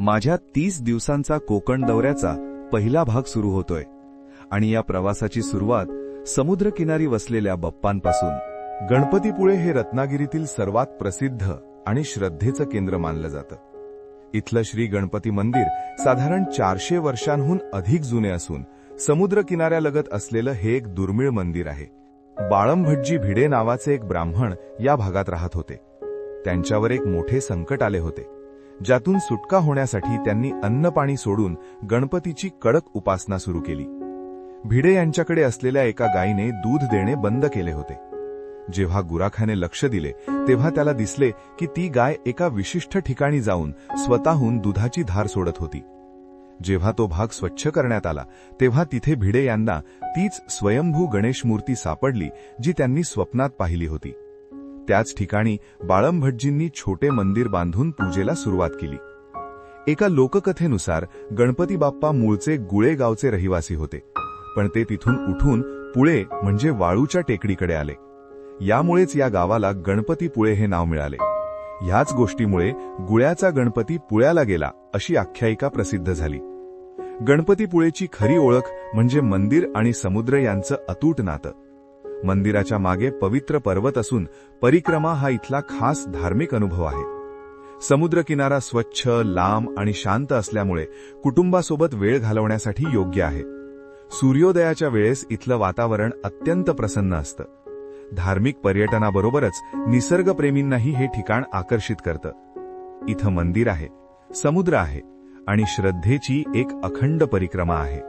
माझ्या 30 दिवसांचा कोकण दौऱ्याचा पहिला भाग सुरू होतोय आणि या प्रवासाची सुरुवात समुद्रकिनारी वसलेल्या बप्पांपासून। गणपतीपुळे हे रत्नागिरीतील सर्वात प्रसिद्ध आणि श्रद्धेचं केंद्र मानलं जातं। इथलं श्री गणपती मंदिर साधारण 400 वर्षांहून अधिक जुने असून समुद्र किनाऱ्यालगत असलेलं हे एक दुर्मिळ मंदिर आहे। बाळंभटजी भिडे नावाचे एक ब्राह्मण या भागात राहत होते। त्यांच्यावर एक मोठे संकट आले होते, ज्यातून सुटका होण्यासाठी त्यांनी अन्नपाणी सोडून गणपतीची कडक उपासना सुरू केली। भिडे यांच्याकडे असलेल्या एका गायीने दूध देणे बंद केले होते। जेव्हा गुराखाने लक्ष दिले तेव्हा त्याला दिसले की ती गाय एका विशिष्ट ठिकाणी जाऊन स्वतःहून दुधाची धार सोडत होती। जेव्हा तो भाग स्वच्छ करण्यात आला तेव्हा तिथे भिडे यांना तीच स्वयंभू गणेश मूर्ती सापडली जी त्यांनी स्वप्नात पाहिली होती। त्याच ठिकाणी बाळंभटजींनी छोटे मंदिर बांधून पूजेला सुरुवात केली। एका लोककथेनुसार गणपती बाप्पा मूळचे गुळे गावचे रहिवासी होते, पण ते तिथून उठून पुळे म्हणजे वाळूच्या टेकडीकडे आले। यामुळेच या गावाला गणपतीपुळे हे नाव मिळाले। ह्याच गोष्टीमुळे गुळ्याचा गणपती पुळ्याला गेला अशी आख्यायिका प्रसिद्ध झाली। गणपतीपुळेची खरी ओळख म्हणजे मंदिर आणि समुद्र यांचं अतूट नातं। मंदिराच्या मागे पवित्र पर्वत असून परिक्रमा हा इथला खास धार्मिक अनुभव आहे। समुद्रकिनारा स्वच्छ, लांब आणि शांत असल्यामुळे कुटुंबासोबत वेळ घालवण्यासाठी योग्य आहे। सूर्योदयाच्या वेळेस इथलं वातावरण अत्यंत प्रसन्न असतं। धार्मिक पर्यटनाबरोबरच निसर्गप्रेमींनाही हे ठिकाण आकर्षित करतं। इथं मंदिर आहे, समुद्र आहे आणि श्रद्धेची एक अखंड परिक्रमा आहे।